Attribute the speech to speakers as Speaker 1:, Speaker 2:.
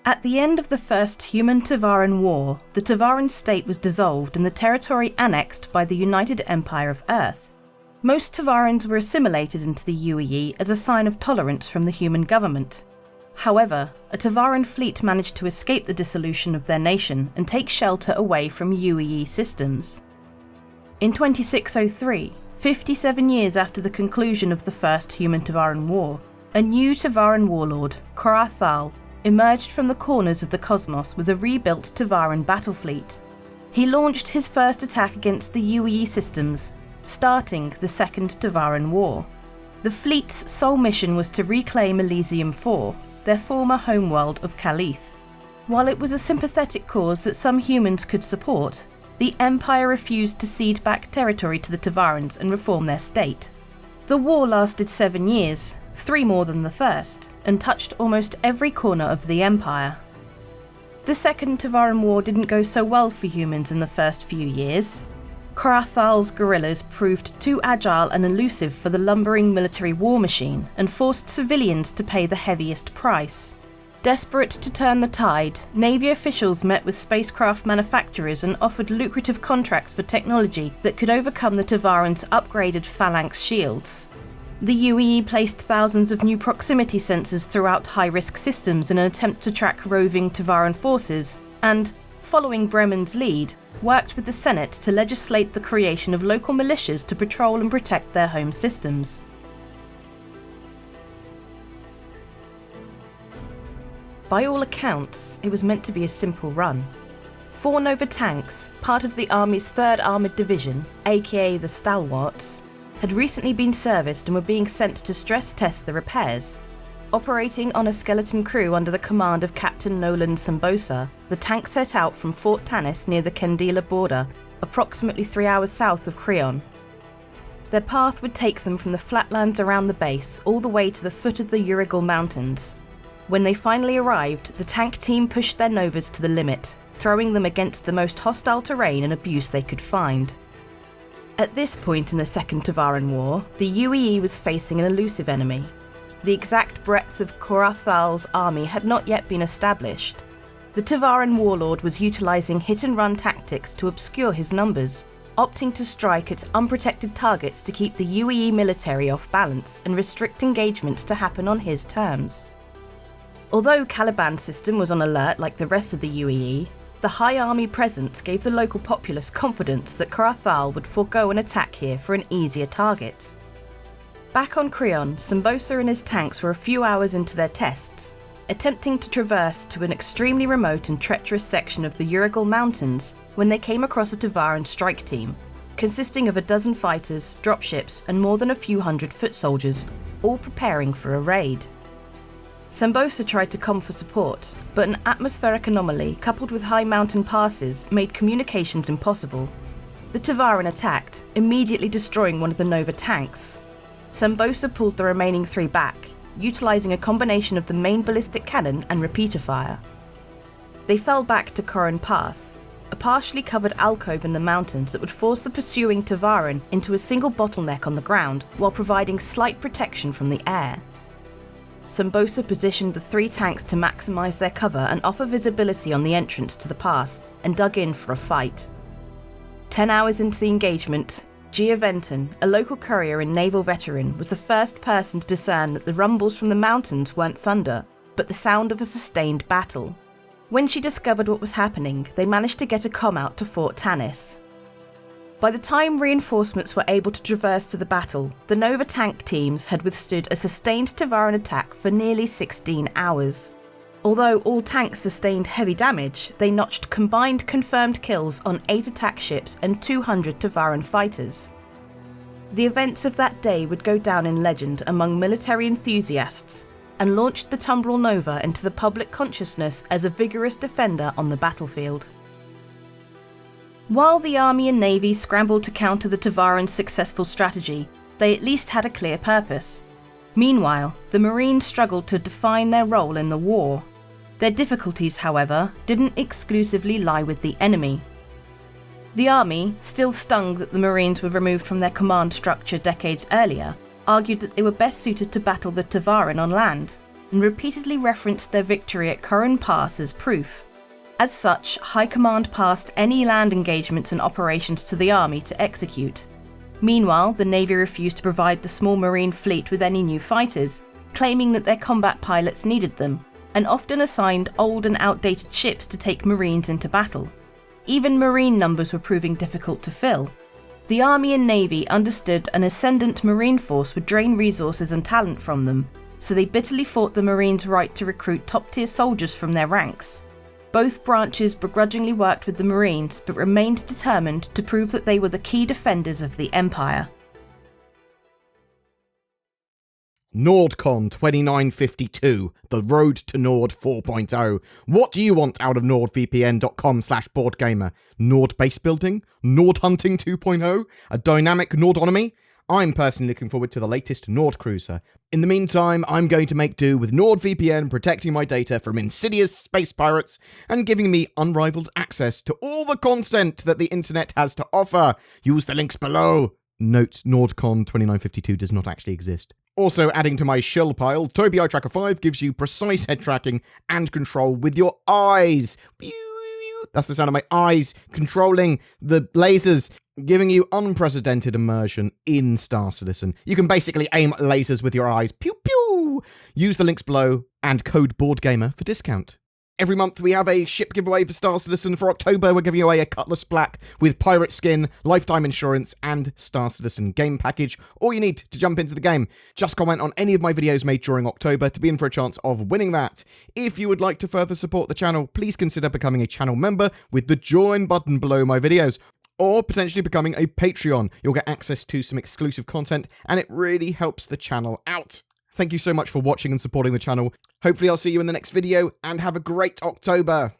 Speaker 1: At the end of the First Human-Tevarin War, the Tevarin state was dissolved and the territory annexed by the United Empire of Earth. Most Tevarins were assimilated into the UEE as a sign of tolerance from the human government. However, a Tevarin fleet managed to escape the dissolution of their nation and take shelter away from UEE systems. In 2603, 57 years after the conclusion of the First Human-Tevarin War, a new Tevarin warlord, Korathal, emerged from the corners of the cosmos with a rebuilt Tevarin battle fleet. He launched his first attack against the UEE systems, starting the Second Tevarin War. The fleet's sole mission was to reclaim Elysium IV, their former homeworld of Calith. While it was a sympathetic cause that some humans could support, the Empire refused to cede back territory to the Tevarins and reform their state. The war lasted 7 years, 3 more than the first, and touched almost every corner of the Empire. The Second Tevarin War didn't go so well for humans in the first few years. Korathal's guerrillas proved too agile and elusive for the lumbering military war machine and forced civilians to pay the heaviest price. Desperate to turn the tide, Navy officials met with spacecraft manufacturers and offered lucrative contracts for technology that could overcome the Tevarins' upgraded phalanx shields. The UEE placed thousands of new proximity sensors throughout high-risk systems in an attempt to track roving Tevarin forces and, following Bremen's lead, worked with the Senate to legislate the creation of local militias to patrol and protect their home systems. By all accounts, it was meant to be a simple run. 4 Nova tanks, part of the Army's 3rd Armoured Division, aka the Stalwarts, had recently been serviced and were being sent to stress test the repairs. Operating on a skeleton crew under the command of Captain Nolan Sambosa, the tank set out from Fort Tanis near the Kendila border, approximately 3 hours south of Creon. Their path would take them from the flatlands around the base all the way to the foot of the Urigal Mountains. When they finally arrived, the tank team pushed their Novas to the limit, throwing them against the most hostile terrain and abuse they could find. At this point in the Second Tevarin War, the UEE was facing an elusive enemy. The exact breadth of Korathal's army had not yet been established. The Tevarin warlord was utilising hit-and-run tactics to obscure his numbers, opting to strike at unprotected targets to keep the UEE military off balance and restrict engagements to happen on his terms. Although Caliban's system was on alert like the rest of the UEE, the high army presence gave the local populace confidence that Korathal would forego an attack here for an easier target. Back on Creon, Sambosa and his tanks were a few hours into their tests, attempting to traverse to an extremely remote and treacherous section of the Urigal Mountains when they came across a Tevarin strike team, consisting of a dozen fighters, dropships and more than a few hundred foot soldiers, all preparing for a raid. Sambosa tried to come for support, but an atmospheric anomaly coupled with high mountain passes made communications impossible. The Tevarin attacked, immediately destroying one of the Nova tanks. Sambosa pulled the remaining 3 back, utilising a combination of the main ballistic cannon and repeater fire. They fell back to Koran Pass, a partially covered alcove in the mountains that would force the pursuing Tevarin into a single bottleneck on the ground while providing slight protection from the air. Sambosa positioned the 3 tanks to maximise their cover and offer visibility on the entrance to the pass and dug in for a fight. 10 hours into the engagement, Gia Venton, a local courier and naval veteran, was the first person to discern that the rumbles from the mountains weren't thunder, but the sound of a sustained battle. When she discovered what was happening, they managed to get a comm out to Fort Tanis. By the time reinforcements were able to traverse to the battle, the Nova tank teams had withstood a sustained Tevarin attack for nearly 16 hours. Although all tanks sustained heavy damage, they notched combined confirmed kills on 8 attack ships and 200 Tevarin fighters. The events of that day would go down in legend among military enthusiasts, and launched the Tumbrel Nova into the public consciousness as a vigorous defender on the battlefield. While the Army and Navy scrambled to counter the Tevarin's successful strategy, they at least had a clear purpose. Meanwhile, the Marines struggled to define their role in the war. Their difficulties, however, didn't exclusively lie with the enemy. The Army, still stung that the Marines were removed from their command structure decades earlier, argued that they were best suited to battle the Tevarin on land, and repeatedly referenced their victory at Curran Pass as proof. As such, High Command passed any land engagements and operations to the Army to execute. Meanwhile, the Navy refused to provide the small Marine fleet with any new fighters, claiming that their combat pilots needed them, and often assigned old and outdated ships to take Marines into battle. Even Marine numbers were proving difficult to fill. The Army and Navy understood an ascendant Marine force would drain resources and talent from them, so they bitterly fought the Marines' right to recruit top-tier soldiers from their ranks. Both branches begrudgingly worked with the Marines, but remained determined to prove that they were the key defenders of the Empire.
Speaker 2: NordCon 2952, the road to Nord 4.0. What do you want out of nordvpn.com/BoredGamer? Nord base building? Nord hunting 2.0? A dynamic Nordonomy? I'm personally looking forward to the latest Nord cruiser. In the meantime, I'm going to make do with NordVPN protecting my data from insidious space pirates and giving me unrivaled access to all the content that the internet has to offer. Use the links below. Note, NordCon 2952 does not actually exist. Also adding to my shill pile, Tobii Eye Tracker 5 gives you precise head tracking and control with your eyes. That's the sound of my eyes controlling the lasers, giving you unprecedented immersion in Star Citizen. You can basically aim lasers with your eyes. Pew pew! Use the links below and code BoredGamer for discount. Every month we have a ship giveaway for Star Citizen. For October, we're giving away a Cutlass Black with pirate skin, lifetime insurance, and Star Citizen game package. All you need to jump into the game. Just comment on any of my videos made during October to be in for a chance of winning that. If you would like to further support the channel, please consider becoming a channel member with the join button below my videos, or potentially becoming a Patreon. You'll get access to some exclusive content, and it really helps the channel out. Thank you so much for watching and supporting the channel. Hopefully I'll see you in the next video, and have a great October.